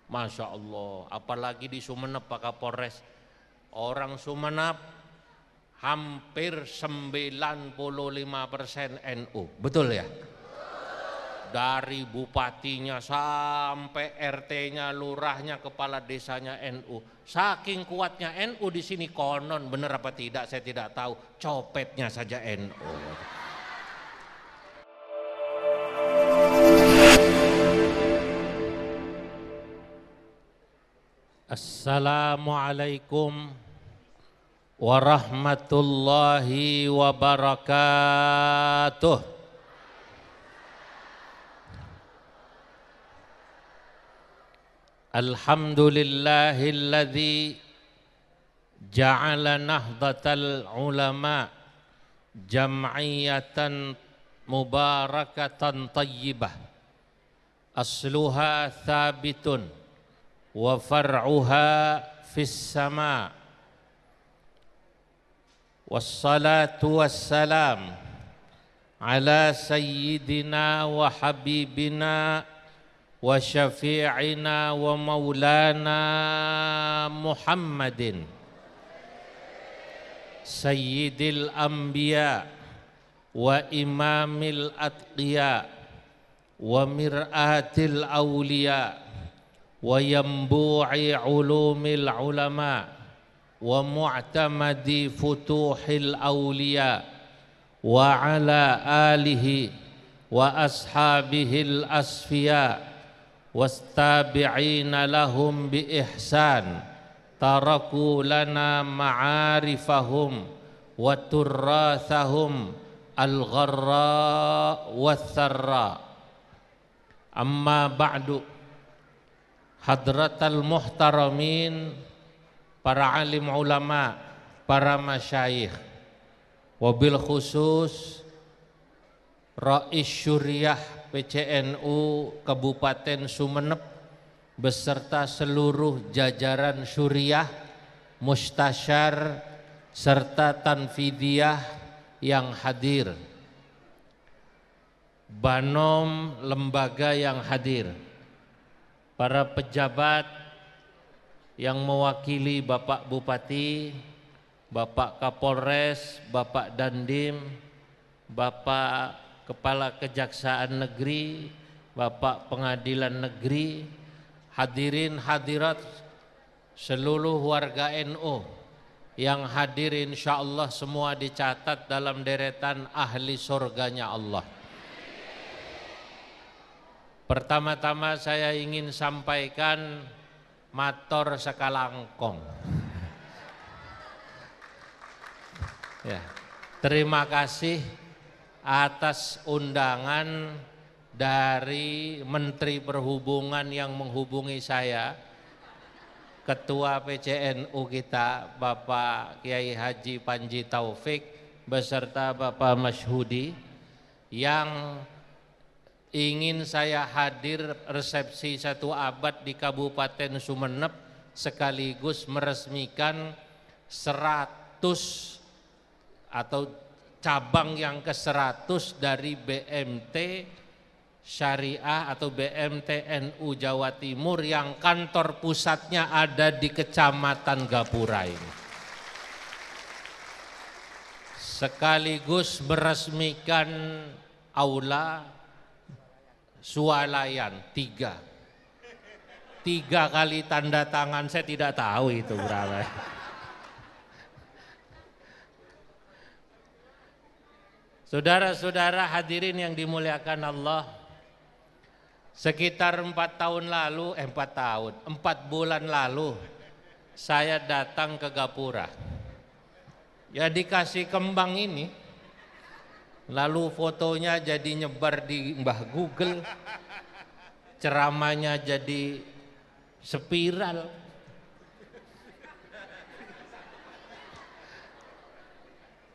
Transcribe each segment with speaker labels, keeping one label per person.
Speaker 1: Masya Allah, apalagi di Sumeneb Pak Kapolres. Orang Sumeneb hampir 95% NU, betul ya? Dari bupatinya sampai RT-nya, lurahnya, kepala desanya NU. Saking kuatnya NU di sini, konon bener apa tidak saya tidak tahu, copetnya saja NU. Assalamualaikum warahmatullahi wabarakatuh. Alhamdulillahilladzi ja'ala nahdatal ulama jam'iyatan mubarakatan tayyibah asluha thabitun wa far'uha fis sama. Wassalatu wassalam ala sayyidina wa habibina wa syafi'ina wa maulana Muhammadin sayyidil anbiya wa imamil atqiya wa mir'atil awliya wa yambu'i ulumil ulama wa mu'tamadi futuhil awliya wa ala alihi wa ashabihil asfiya wastabi'ina lahum bi ihsan taraku lana ma'arifahum wa turrathahum al-gharra wath-tharra. Amma ba'du, hadratal muhtaramin, para alim ulama, para masyayikh, wabil khusus Rais Syuriah PCNU Kabupaten Sumeneb beserta seluruh jajaran Syuriah, mustasyar serta tanfidiyah yang hadir, banom lembaga yang hadir, para pejabat yang mewakili Bapak Bupati, Bapak Kapolres, Bapak Dandim, Bapak Kepala Kejaksaan Negeri, Bapak Pengadilan Negeri, hadirin hadirat seluruh warga NU yang hadir, insyaallah semua dicatat dalam deretan ahli surganya Allah. Pertama-tama saya ingin sampaikan matur sakalangkong. Ya, terima kasih atas undangan dari Menteri Perhubungan yang menghubungi saya, Ketua PCNU kita Bapak Kiai Haji Panji Taufik beserta Bapak Masyhudi, yang ingin saya hadir resepsi 1 abad di Kabupaten Sumeneb sekaligus meresmikan 100 atau cabang yang ke-100 dari BMT Syariah atau BMT NU Jawa Timur yang kantor pusatnya ada di Kecamatan Gapura ini. Sekaligus meresmikan aula swalayan 3 kali tanda tangan, saya tidak tahu itu berapa. Saudara-saudara hadirin yang dimuliakan Allah, sekitar 4 bulan lalu saya datang ke Gapura. Ya dikasih kembang ini, lalu fotonya jadi nyebar di Mbah Google, ceramahnya jadi spiral.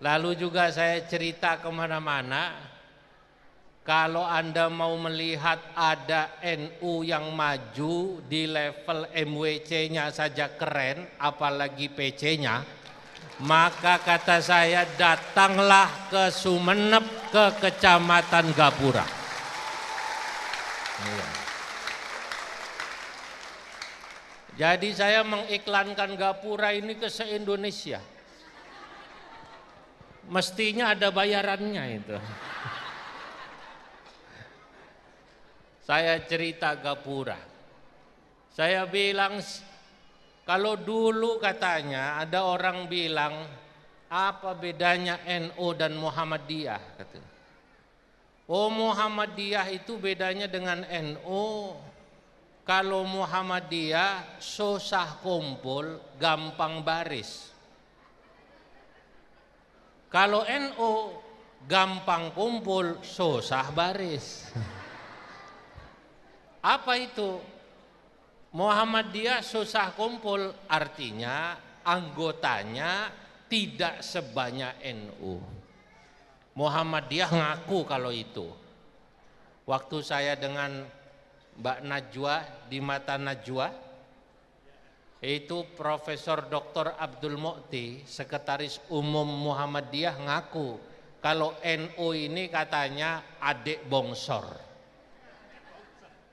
Speaker 1: Lalu juga saya cerita kemana-mana, kalau Anda mau melihat ada NU yang maju di level MWC-nya saja keren, apalagi PC-nya, maka kata saya datanglah ke Sumeneb, ke Kecamatan Gapura. Jadi saya mengiklankan Gapura ini ke se-Indonesia. Mestinya ada bayarannya itu. Saya cerita Gapura. Saya bilang, kalau dulu katanya ada orang bilang, apa bedanya NU dan Muhammadiyah? Katanya. Oh, Muhammadiyah itu bedanya dengan NU. Kalau Muhammadiyah susah kumpul, gampang baris. Kalau NU gampang kumpul, susah baris. Apa itu? Muhammadiyah susah kumpul, artinya anggotanya tidak sebanyak NU. Muhammadiyah ngaku kalau itu. Waktu saya dengan Mbak Najwa di Mata Najwa, itu Profesor Dr. Abdul Mu'ti, Sekretaris Umum Muhammadiyah, ngaku kalau NU ini katanya adik bongsor.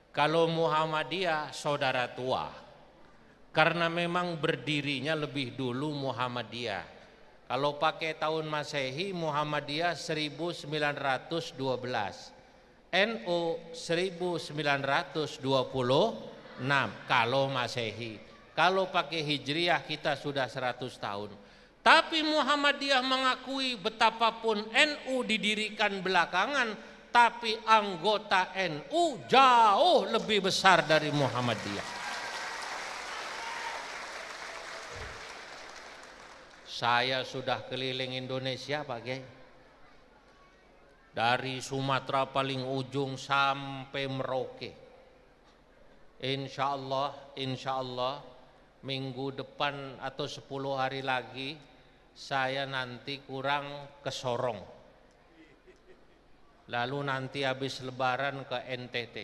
Speaker 1: Kalau Muhammadiyah saudara tua. Karena memang berdirinya lebih dulu Muhammadiyah. Kalau pakai tahun Masehi, Muhammadiyah 1912. NU 1926 kalau Masehi. Kalau pakai Hijriah kita sudah 100 tahun. Tapi Muhammadiyah mengakui betapapun NU didirikan belakangan, tapi anggota NU jauh lebih besar dari Muhammadiyah. Saya sudah keliling Indonesia, Pak Kiai. Dari Sumatera paling ujung sampai Merauke. Insya Allah minggu depan atau 10 hari lagi saya nanti kurang ke Sorong. Lalu nanti habis lebaran ke NTT.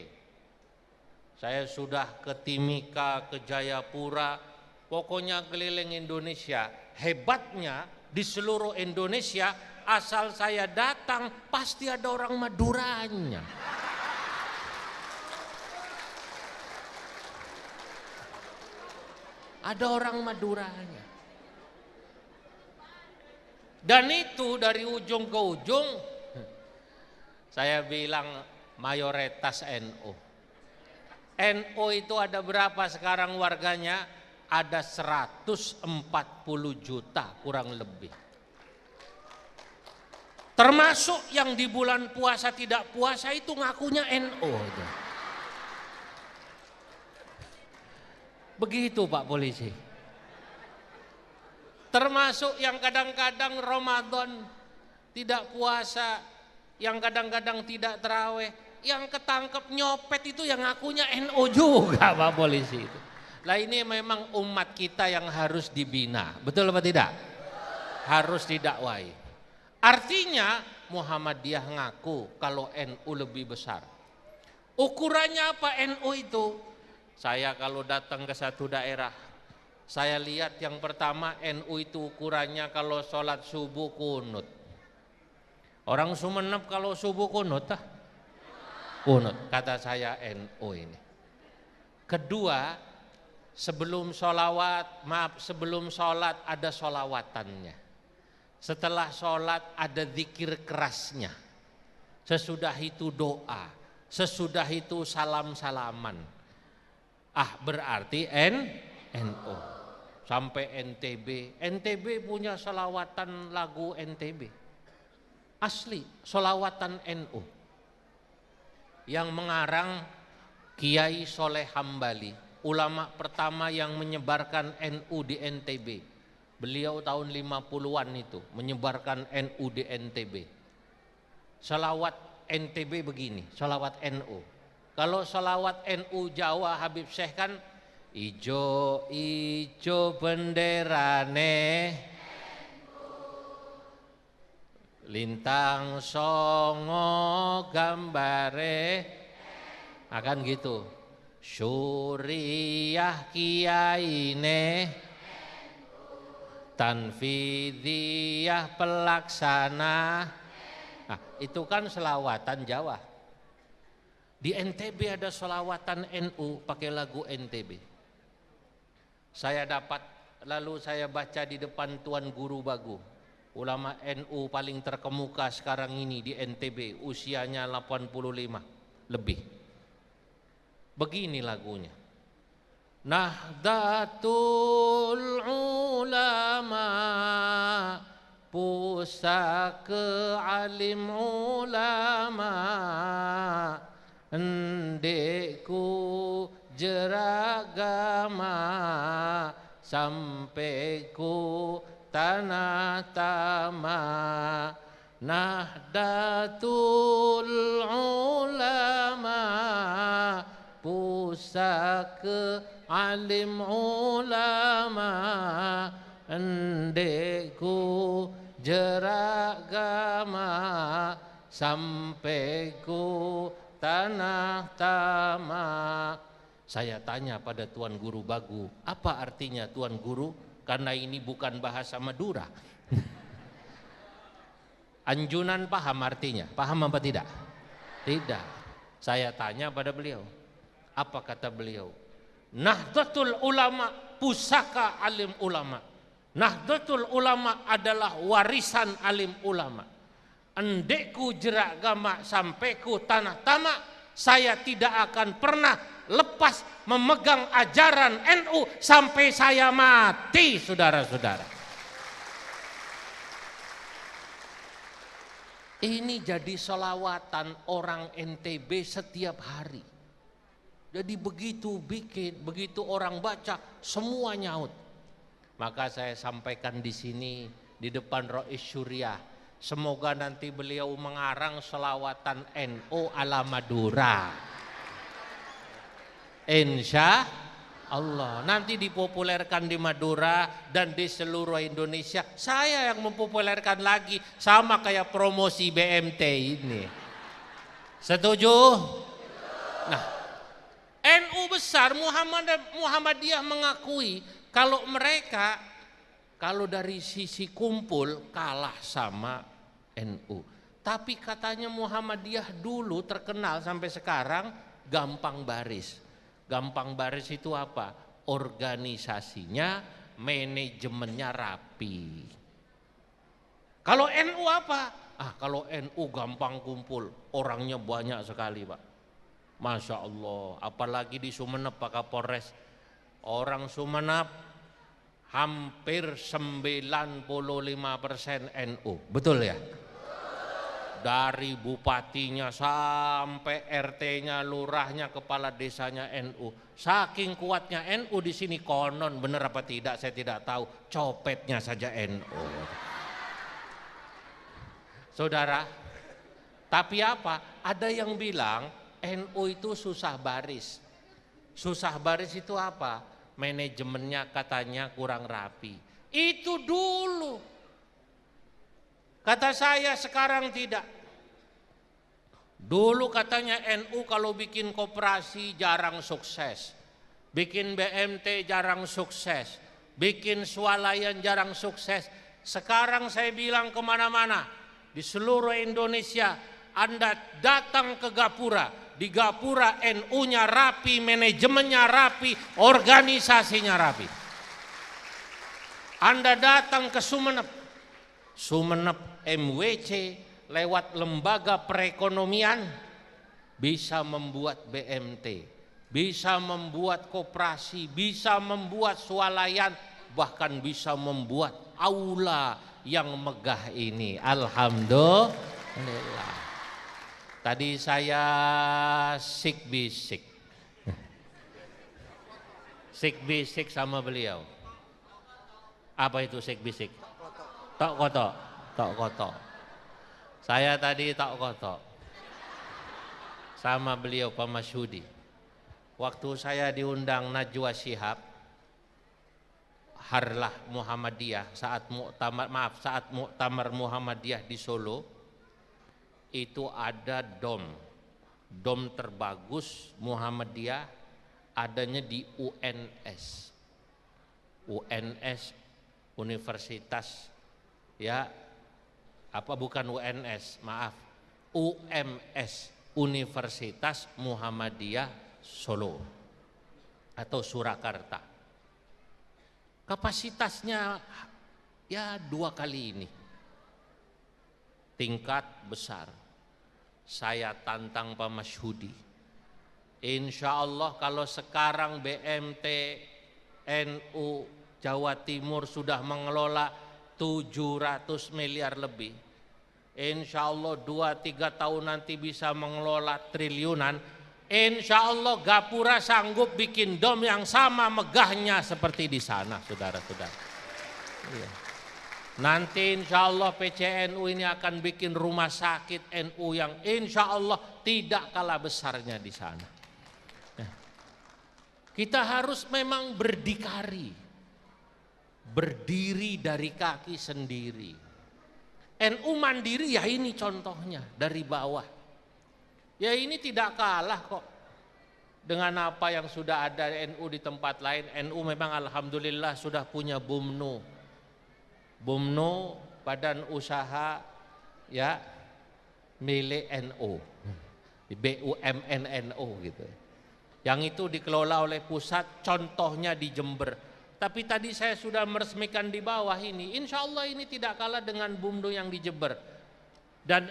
Speaker 1: Saya sudah ke Timika, ke Jayapura, pokoknya keliling Indonesia. Hebatnya di seluruh Indonesia, asal saya datang pasti ada orang Maduranya. Ada orang Maduranya. Dan itu dari ujung ke ujung, saya bilang mayoritas NU. NU itu ada berapa sekarang warganya? Ada 140 juta kurang lebih. Termasuk yang di bulan puasa tidak puasa itu ngakunya NU. Begitu Pak Polisi. Termasuk yang kadang-kadang Ramadan tidak puasa, yang kadang-kadang tidak terawih, yang ketangkep nyopet itu yang ngakunya NU juga Pak Polisi itu. Lah ini memang umat kita yang harus dibina, betul apa tidak? Harus didakwai. Artinya Muhammadiyah ngaku kalau NU lebih besar. Ukurannya apa NU itu? Saya kalau datang ke satu daerah, saya lihat yang pertama NU itu ukurannya kalau sholat subuh kunut. Orang Sumeneb kalau subuh kunut, kunut, kata saya NU ini. Kedua, sebelum sholat ada sholawatannya. Setelah sholat ada zikir kerasnya. Sesudah itu doa. Sesudah itu salam-salaman. Berarti NU. Sampai NTB. NTB punya sholawatan lagu NTB. Asli, sholawatan NU. Yang mengarang Kiai Soleh Hambali. Ulama pertama yang menyebarkan NU di NTB. Beliau tahun 50-an itu menyebarkan NU di NTB. Salawat NTB begini, salawat NU. Kalau salawat NU Jawa Habib Syekh kan ijo ijo benderane lintang songo gambare akan gitu. Syuriah kiyaine tanfidiyah pelaksana. Nah, itu kan selawatan Jawa. Di NTB ada selawatan NU pakai lagu NTB. saya dapat, lalu saya baca di depan Tuan Guru Bagu, ulama NU paling terkemuka sekarang ini di NTB, usianya 85 lebih. Begini lagunya. Nahdlatul Ulama, pusaka alim ulama, endekku jeragama, sampai ku tanah tama. Nahdlatul Ulama, pusaka alim ulama, endekku jeragama, sampai ku tanah tama. Saya tanya pada Tuan Guru Bagu, apa artinya Tuan Guru? Karena ini bukan bahasa Madura. Anjunan paham artinya? Paham apa tidak? Tidak. Saya tanya pada beliau, apa kata beliau? Nahdlatul Ulama, pusaka alim ulama. Nahdlatul Ulama adalah warisan alim ulama. Endekku jeragama, sampai ku tanah tama, saya tidak akan pernah lepas memegang ajaran NU sampai saya mati, saudara-saudara. Ini jadi selawatan orang NTB setiap hari. Jadi begitu bikin, begitu orang baca, semua nyaut. Maka saya sampaikan di sini di depan Rois Syuriah, semoga nanti beliau mengarang selawatan NU ala Madura. Insya Allah nanti dipopulerkan di Madura dan di seluruh Indonesia. Saya yang mempopulerkan lagi, sama kayak promosi BMT ini. Setuju? Nah, NU besar Muhammadiyah mengakui kalau mereka kalau dari sisi kumpul kalah sama NU. Tapi katanya Muhammadiyah dulu terkenal sampai sekarang gampang baris. Gampang baris itu apa? Organisasinya, manajemennya rapi. Kalau NU apa? Kalau NU gampang kumpul, orangnya banyak sekali Pak. Masya Allah, apalagi di Sumeneb Pak Kapolres. Orang Sumeneb hampir 95% NU, betul ya? Dari bupatinya sampai RT-nya, lurahnya, kepala desanya NU. Saking kuatnya NU di sini, konon benar apa tidak saya tidak tahu, copetnya saja NU. Saudara, tapi apa? Ada yang bilang NU itu susah baris. Susah baris itu apa? Manajemennya katanya kurang rapi. Itu dulu. Kata saya sekarang tidak. Dulu katanya NU kalau bikin koperasi jarang sukses. Bikin BMT jarang sukses. Bikin swalayan jarang sukses. Sekarang saya bilang kemana-mana. Di seluruh Indonesia Anda datang ke Gapura. Di Gapura NU-nya rapi, manajemennya rapi, organisasinya rapi. Anda datang ke Sumeneb. Sumeneb MWC lewat lembaga perekonomian bisa membuat BMT, bisa membuat koperasi, bisa membuat swalayan, bahkan bisa membuat aula yang megah ini. Alhamdulillah. Tadi saya sik-bisik sama beliau. Apa itu sik-bisik? Tok kotok. Saya tadi tok kotok sama beliau Pak Masyudi. Waktu saya diundang Najwa Shihab, Harlah Muhammadiyah saat muktamar Muhammadiyah di Solo, itu ada dom terbagus Muhammadiyah adanya di UNS Universitas UMS Universitas Muhammadiyah Solo atau Surakarta. Kapasitasnya ya 2 kali ini. Tingkat besar. Saya tantang Pak Masyhudi. Insya Allah kalau sekarang BMT NU Jawa Timur sudah mengelola 700 miliar lebih. Insya Allah 2-3 tahun nanti bisa mengelola triliunan. Insya Allah Gapura sanggup bikin dom yang sama megahnya seperti di sana, saudara-saudara. Iya. Nanti insya Allah PCNU ini akan bikin rumah sakit NU yang insya Allah tidak kalah besarnya di sana. Nah, kita harus memang berdikari, berdiri dari kaki sendiri. NU mandiri ya ini contohnya dari bawah. Ya ini tidak kalah kok dengan apa yang sudah ada NU di tempat lain. NU memang alhamdulillah sudah punya BUMNU. BUMNU badan usaha ya milik NU, BUMN NU gitu. Yang itu dikelola oleh pusat, contohnya di Jember. Tapi tadi saya sudah meresmikan di bawah ini, insya Allah ini tidak kalah dengan BUMNU yang di Jember. Dan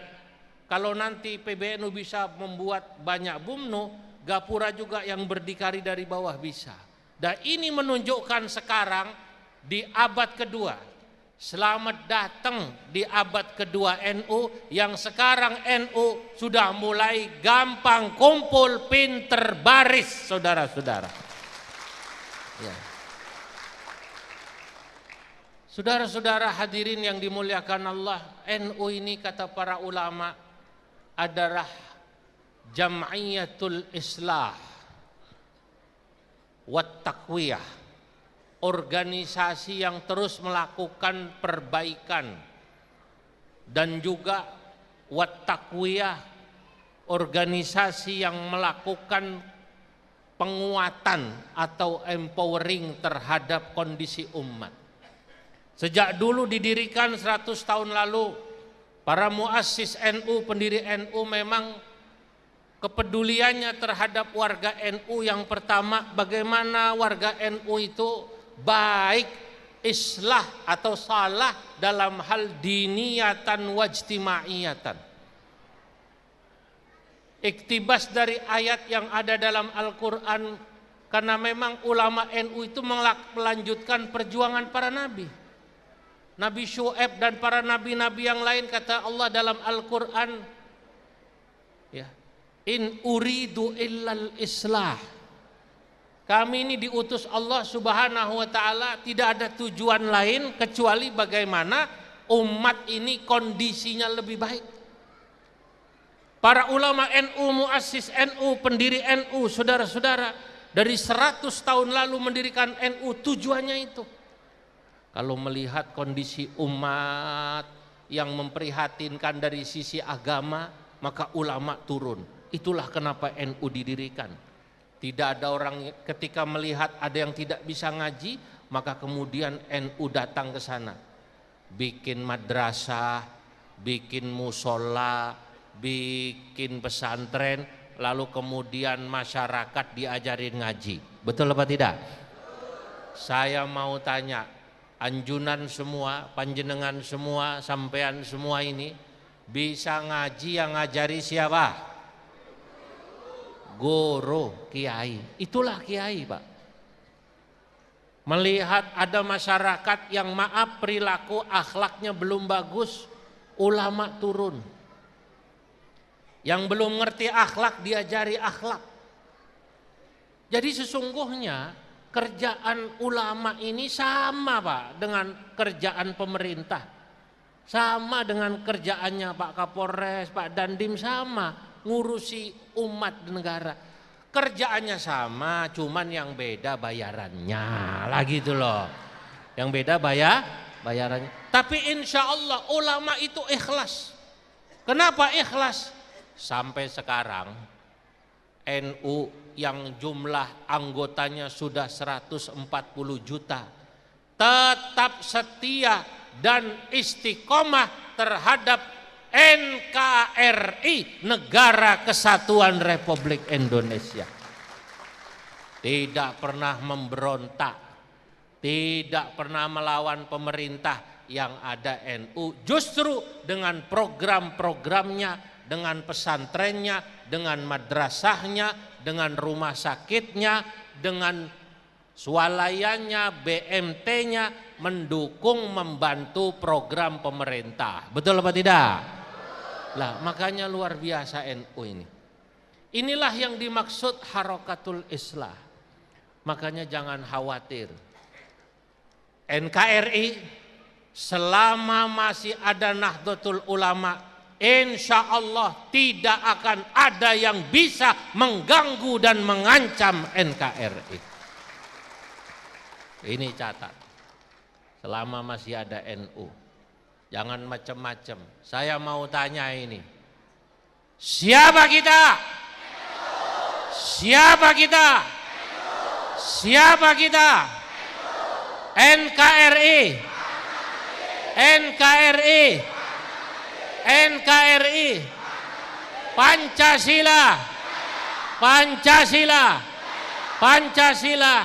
Speaker 1: kalau nanti PBNU bisa membuat banyak BUMNU, Gapura juga yang berdikari dari bawah bisa. Dan ini menunjukkan sekarang di abad kedua. Selamat datang di abad kedua NU, yang sekarang NU sudah mulai gampang kumpul, pinter baris, saudara-saudara. Ya. Saudara-saudara hadirin yang dimuliakan Allah, NU ini kata para ulama adalah jam'iyatul islah wat taqwiyah, organisasi yang terus melakukan perbaikan, dan juga wat taqwiyah, organisasi yang melakukan penguatan atau empowering terhadap kondisi umat. Sejak dulu didirikan 100 tahun lalu, para muassis NU, pendiri NU memang kepeduliannya terhadap warga NU yang pertama, bagaimana warga NU itu baik, islah atau salah dalam hal diniyatan wajtimaiyatan. Iktibas dari ayat yang ada dalam Al-Quran, karena memang ulama NU itu melanjutkan perjuangan para nabi. Nabi Syuaib dan para nabi-nabi yang lain, kata Allah dalam Al-Quran, ya, in uridu illal islah. Kami ini diutus Allah Subhanahu wa ta'ala, tidak ada tujuan lain kecuali bagaimana umat ini kondisinya lebih baik. Para ulama NU, muassis NU, pendiri NU, saudara-saudara, dari 100 tahun lalu mendirikan NU, tujuannya itu. Kalau melihat kondisi umat yang memprihatinkan dari sisi agama, maka ulama turun. Itulah kenapa NU didirikan. Tidak ada orang ketika melihat ada yang tidak bisa ngaji, maka kemudian NU datang ke sana. Bikin madrasah, bikin musola, bikin pesantren, lalu kemudian masyarakat diajarin ngaji. Betul apa tidak? Saya mau tanya, anjunan semua, panjenengan semua, sampean semua ini bisa ngaji, yang ngajari siapa? Guru, kiai. Itulah kiai, Pak. Melihat ada masyarakat yang maaf perilaku akhlaknya belum bagus, ulama turun. Yang belum ngerti akhlak diajari akhlak. Jadi sesungguhnya kerjaan ulama ini sama, Pak, dengan kerjaan pemerintah. Sama dengan kerjaannya Pak Kapolres, Pak Dandim, sama ngurusi umat negara. Kerjaannya sama, cuman yang beda bayarannya lah gitu loh. Yang beda bayarannya. Tapi insya Allah ulama itu ikhlas. Kenapa ikhlas? Sampai sekarang NU yang jumlah anggotanya sudah 140 juta tetap setia dan istiqomah terhadap NKRI, Negara Kesatuan Republik Indonesia. Tidak pernah memberontak, tidak pernah melawan pemerintah. Yang ada NU justru dengan program-programnya, dengan pesantrennya, dengan madrasahnya, dengan rumah sakitnya, dengan swalayannya, BMT-nya, mendukung, membantu program pemerintah. Betul apa tidak? Lah, makanya luar biasa NU ini. Inilah yang dimaksud harokatul islah. Makanya jangan khawatir. NKRI selama masih ada Nahdlatul Ulama, insya Allah tidak akan ada yang bisa mengganggu dan mengancam NKRI. Ini catat. Selama masih ada NU, jangan macam-macam. Saya mau tanya ini, siapa kita? Siapa kita? Siapa kita? NKRI. NKRI, NKRI, Pancasila, Pancasila, Pancasila.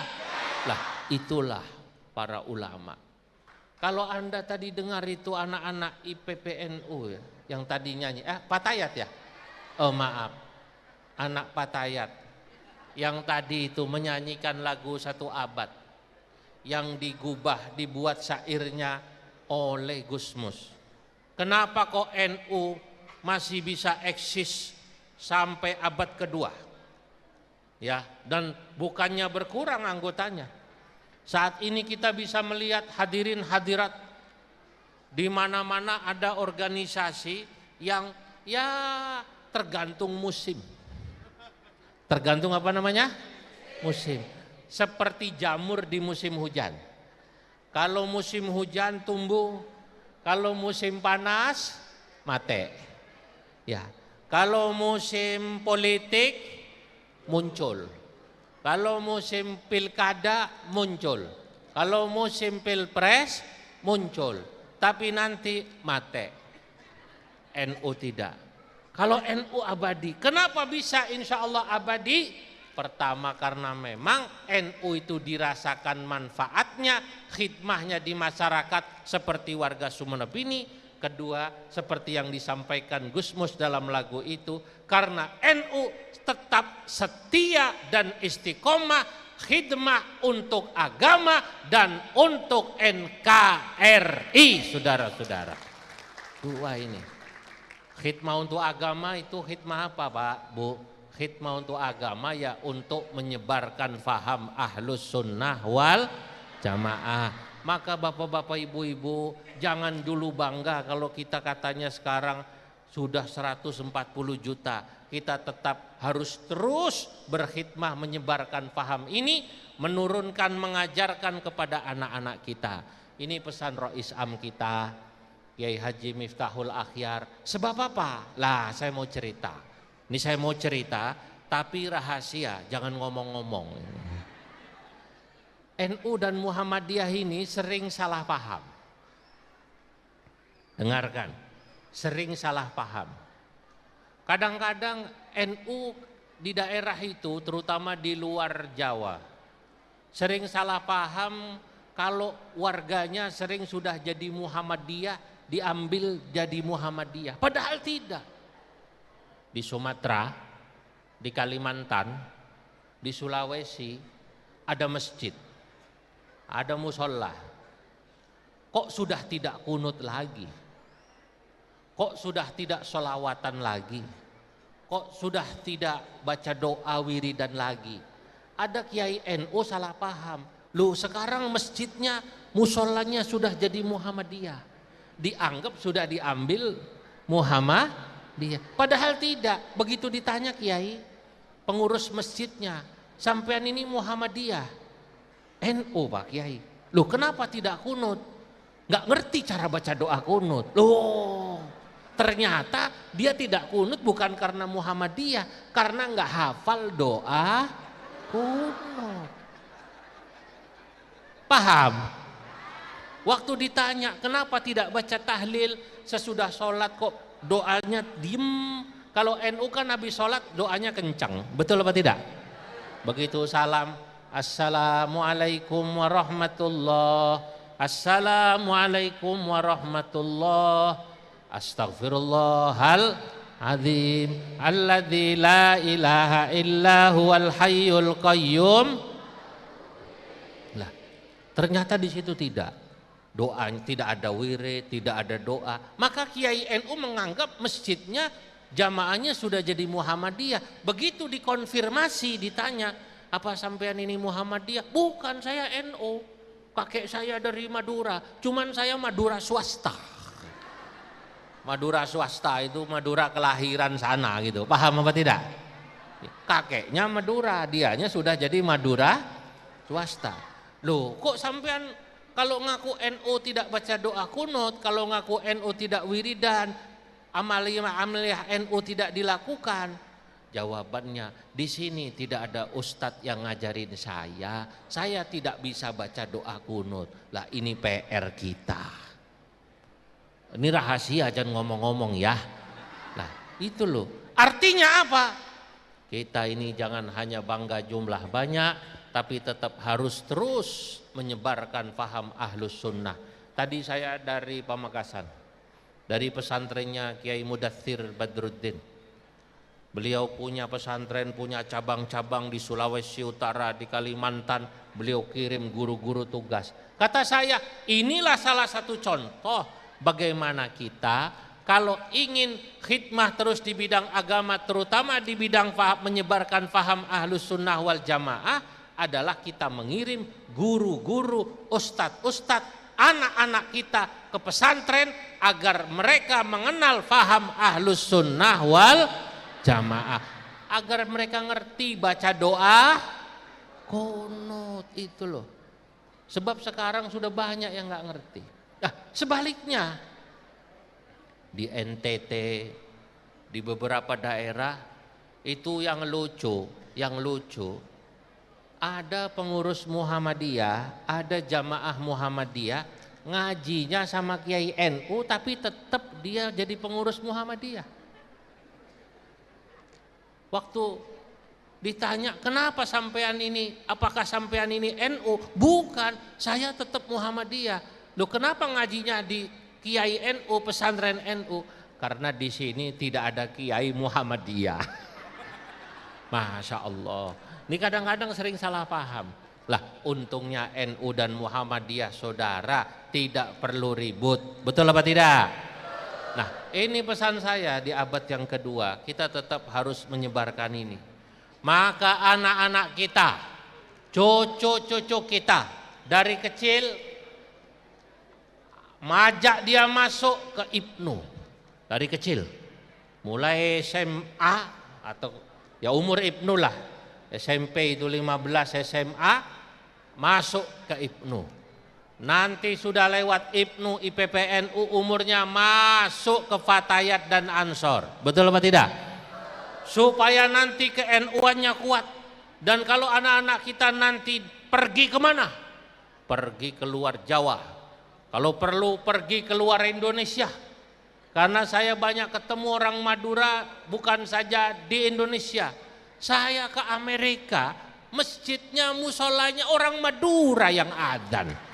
Speaker 1: Lah, itulah para ulama. Kalau Anda tadi dengar itu anak-anak IPPNU ya, yang tadi nyanyi, Patayat ya? Oh maaf, anak Patayat yang tadi itu menyanyikan lagu Satu Abad yang dibuat syairnya oleh Gusmus. Kenapa kok NU masih bisa eksis sampai abad kedua? Ya, dan bukannya berkurang anggotanya. Saat ini kita bisa melihat hadirin hadirat di mana-mana ada organisasi yang ya tergantung musim. Tergantung apa namanya? Musim. Seperti jamur di musim hujan. Kalau musim hujan tumbuh, kalau musim panas mati. Ya. Kalau musim politik muncul. Kalau musim pilkada muncul. Kalau musim pilpres muncul. Tapi nanti mati. NU tidak. Kalau NU abadi, kenapa bisa insya Allah abadi? Pertama karena memang NU itu dirasakan manfaatnya, khidmahnya di masyarakat seperti warga Sumeneb ini. Kedua, seperti yang disampaikan Gusmus dalam lagu itu, karena NU tetap setia dan istiqomah khidmah untuk agama dan untuk NKRI, saudara-saudara. Dua ini. Khidmah untuk agama itu khidmah apa Pak, Bu? Khidmah untuk agama ya untuk menyebarkan faham ahlus sunnah wal jamaah. Maka bapak-bapak ibu-ibu jangan dulu bangga kalau kita katanya sekarang sudah 140 juta. Kita tetap harus terus berkhidmah menyebarkan faham ini, menurunkan, mengajarkan kepada anak-anak kita. Ini pesan Rois Am kita, Kiai Haji Miftahul Akhyar. Sebab apa? Lah saya mau cerita. Ini saya mau cerita, tapi rahasia, jangan ngomong-ngomong. NU dan Muhammadiyah ini sering salah paham. Dengarkan, sering salah paham. Kadang-kadang NU di daerah itu, terutama di luar Jawa, sering salah paham kalau warganya sering sudah jadi Muhammadiyah, diambil jadi Muhammadiyah. Padahal tidak. Di Sumatera, di Kalimantan, di Sulawesi ada masjid, ada musola. Kok sudah tidak kunut lagi? Kok sudah tidak sholawatan lagi? Kok sudah tidak baca doa wiridan lagi? Ada kiai NU salah paham. Loh sekarang masjidnya, musolanya sudah jadi Muhammadiyah. Dianggap sudah diambil Muhammadiyah. Padahal tidak. Begitu ditanya kiai, pengurus masjidnya, sampean ini Muhammadiyah. NU Pak Kiai. Loh kenapa tidak kunut? Nggak ngerti cara baca doa kunut. Loh ternyata dia tidak kunut bukan karena Muhammadiyah, karena nggak hafal doa kunut. Paham? Waktu ditanya kenapa tidak baca tahlil sesudah sholat kok doanya diem. Kalau NU kan habis sholat doanya kencang, betul apa tidak? Begitu salam, Assalamualaikum warahmatullah. Assalamualaikum warahmatullah. Astaghfirullahal azim alladzi la ilaha illa huwal hayyul qayyum. Lah, ternyata di situ tidak. Doa tidak ada wirid, tidak ada doa. Maka Kiai NU menganggap masjidnya jamaahnya sudah jadi Muhammadiyah. Begitu dikonfirmasi ditanya, apa sampean ini Muhammadiyah? Bukan, saya NU. Kakek saya dari Madura, cuman saya Madura swasta. Madura swasta itu Madura kelahiran sana gitu. Paham apa tidak? Kakeknya Madura, dianya sudah jadi Madura swasta. Loh, kok sampean kalau ngaku NU tidak baca doa kunut, kalau ngaku NU tidak wiridan, amaliyah NU tidak dilakukan? Jawabannya, di sini tidak ada ustadz yang ngajarin saya tidak bisa baca doa kunut. Lah ini PR kita. Ini rahasia, jangan ngomong-ngomong ya. Nah itu loh, artinya apa? Kita ini jangan hanya bangga jumlah banyak, tapi tetap harus terus menyebarkan paham ahlus sunnah. Tadi saya dari Pamekasan, dari pesantrennya Kiai Mudaththir Badruddin. Beliau punya pesantren, punya cabang-cabang di Sulawesi Utara, di Kalimantan. Beliau kirim guru-guru tugas. Kata saya, inilah salah satu contoh bagaimana kita kalau ingin khidmah terus di bidang agama, terutama di bidang menyebarkan paham ahlus sunnah wal jamaah, adalah kita mengirim guru-guru, ustadz-ustadz, anak-anak kita ke pesantren agar mereka mengenal paham ahlus sunnah wal jamaah, agar mereka ngerti baca doa kunut itu loh. Sebab sekarang sudah banyak yang nggak ngerti. Nah, sebaliknya di NTT, di beberapa daerah itu yang lucu, ada pengurus Muhammadiyah, ada jamaah Muhammadiyah ngajinya sama Kiai NU, tapi tetap dia jadi pengurus Muhammadiyah. Waktu ditanya, kenapa sampean ini, apakah sampean ini NU? Bukan, saya tetap Muhammadiyah. Loh, kenapa ngajinya di Kiai NU, pesantren NU? Karena di sini tidak ada Kiai Muhammadiyah. Masya Allah. Ini kadang-kadang sering salah paham. Lah, untungnya NU dan Muhammadiyah saudara, tidak perlu ribut. Betul apa tidak? Nah, ini pesan saya di abad yang kedua, kita tetap harus menyebarkan ini. Maka anak-anak kita, cucu-cucu kita dari kecil, majak dia masuk ke Ibnu dari kecil. Mulai SMA atau ya umur Ibnu lah, SMP itu 15, SMA masuk ke Ibnu. Nanti sudah lewat Ibnu, IPPNU, umurnya masuk ke Fatayat dan Ansor. Betul apa tidak? Supaya nanti ke NU-annya kuat. Dan kalau anak-anak kita nanti pergi kemana? Pergi keluar Jawa. Kalau perlu pergi keluar Indonesia. Karena saya banyak ketemu orang Madura, bukan saja di Indonesia. Saya ke Amerika, masjidnya, musolanya orang Madura yang adzan.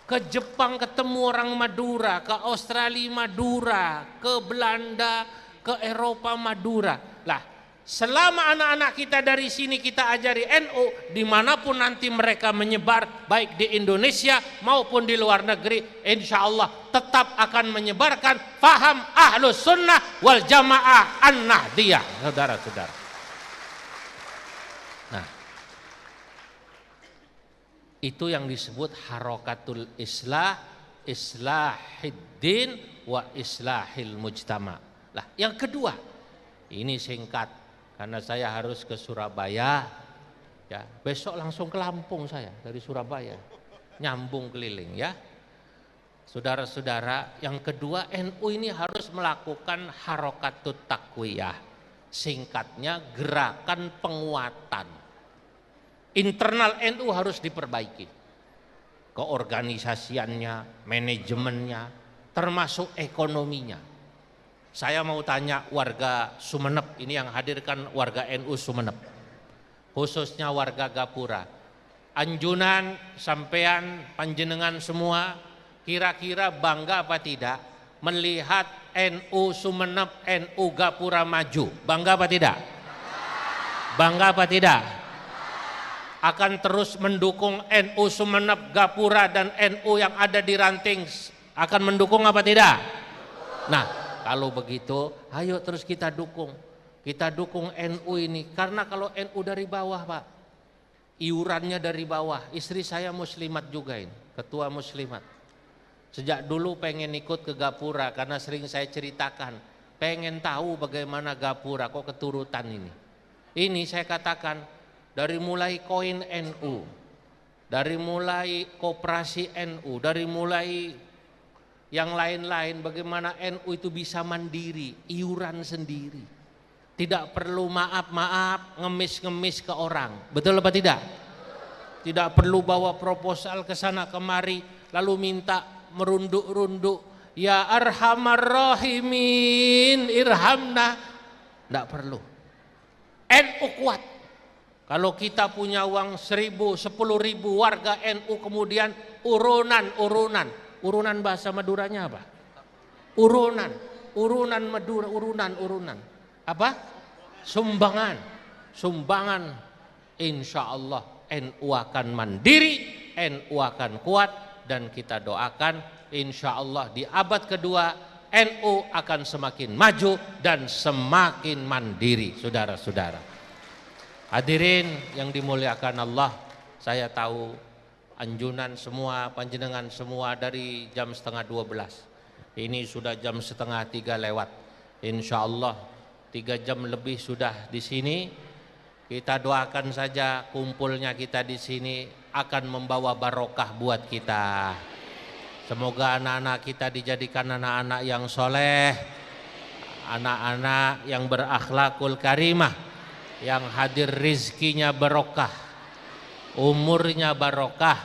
Speaker 1: Ke Jepang ketemu orang Madura, ke Australia Madura, ke Belanda, ke Eropa Madura. Lah, selama anak-anak kita dari sini kita ajari NU, dimanapun nanti mereka menyebar, baik di Indonesia maupun di luar negeri, insya Allah tetap akan menyebarkan faham ahlus sunnah wal jamaah an-nahdiyah, saudara-saudara. Nah, itu yang disebut harokatul islah, islahiddin wa islahil mujtama. Lah, yang kedua, ini singkat karena saya harus ke Surabaya. Ya, besok langsung ke Lampung saya dari Surabaya, nyambung keliling ya. Saudara-saudara, yang kedua NU ini harus melakukan harokatut takwiyah, singkatnya gerakan penguatan. Internal NU harus diperbaiki, keorganisasiannya, manajemennya, termasuk ekonominya. Saya mau tanya warga Sumeneb, ini yang hadirkan warga NU Sumeneb. khususnya warga Gapura. Anjunan sampean panjenengan semua kira-kira bangga apa tidak melihat NU Sumeneb, NU Gapura maju? Bangga apa tidak? Bangga apa tidak? Akan terus mendukung NU Sumeneb, Gapura dan NU yang ada di Ranting, akan mendukung apa tidak? Nah, kalau begitu ayo terus kita dukung. Kita dukung NU ini, karena kalau NU dari bawah Pak, iurannya dari bawah. Istri saya muslimat juga ini, ketua muslimat. Sejak dulu pengen ikut ke Gapura karena sering saya ceritakan, pengen tahu bagaimana Gapura kok keturutan ini. Ini saya katakan dari mulai koin NU, dari mulai koperasi NU, dari mulai yang lain-lain, bagaimana NU itu bisa mandiri, iuran sendiri. Tidak perlu maaf-maaf, ngemis-ngemis ke orang. Betul apa tidak? Tidak perlu bawa proposal ke sana kemari lalu minta merunduk-runduk, ya arhamar rahimin irhamna. Tidak perlu. NU kuat. Kalau kita punya uang 1.000, 10.000 warga NU kemudian urunan bahasa Maduranya apa? Urunan Madura, urunan. Apa? Sumbangan. Insya Allah NU akan mandiri, NU akan kuat, dan kita doakan insya Allah di abad kedua NU akan semakin maju dan semakin mandiri. Saudara-saudara hadirin yang dimuliakan Allah, saya tahu anjunan semua, panjenengan semua dari jam 11:30. Ini sudah jam 2:30 lewat. Insya Allah 3 jam lebih sudah di sini. Kita doakan saja kumpulnya kita di sini akan membawa barokah buat kita. Semoga anak-anak kita dijadikan anak-anak yang soleh, anak-anak yang berakhlakul karimah, yang hadir rizkinya barokah, umurnya barokah,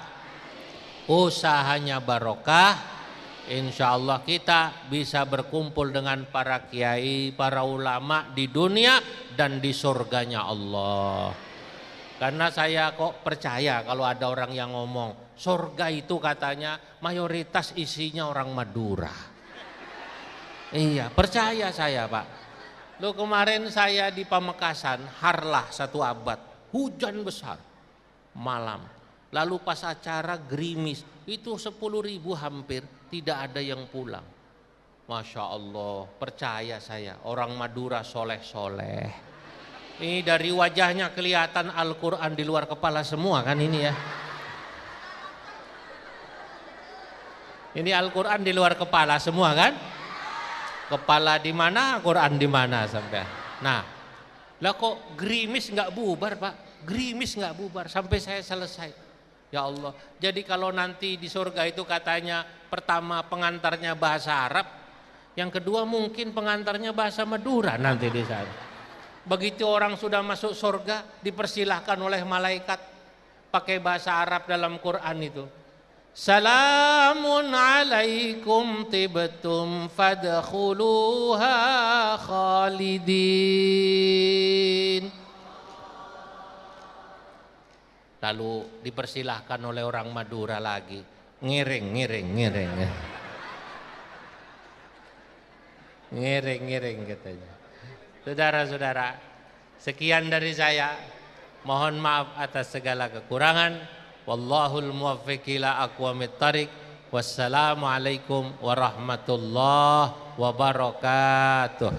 Speaker 1: usahanya barokah. Insya Allah kita bisa berkumpul dengan para kiai, para ulama di dunia dan di surganya Allah. Karena saya kok percaya kalau ada orang yang ngomong surga itu katanya mayoritas isinya orang Madura. Iya, percaya saya Pak. Lo kemarin saya di Pamekasan, harlah 1 abad, hujan besar malam. Lalu pas acara gerimis, itu 10.000 hampir, tidak ada yang pulang. Masya Allah, percaya saya, orang Madura soleh-soleh. Ini dari wajahnya kelihatan Al-Quran di luar kepala semua kan ini ya. Ini Al-Quran di luar kepala semua kan? Kepala di mana, Quran di mana sampai. Nah, lah kok gerimis nggak bubar Pak? Gerimis nggak bubar sampai saya selesai. Ya Allah, jadi kalau nanti di surga itu katanya pertama pengantarnya bahasa Arab, yang kedua mungkin pengantarnya bahasa Madura nanti di sana. Begitu orang sudah masuk surga dipersilahkan oleh malaikat pakai bahasa Arab dalam Quran itu. Salamun alaikum tibtum fadkhuluha khalidin. Lalu dipersilahkan oleh orang Madura lagi, ngiring katanya. Saudara-saudara, sekian dari saya. Mohon maaf atas segala kekurangan. Wallahul muwaffiq ila aqwamit thariq. Wassalamualaikum warahmatullahi wabarakatuh.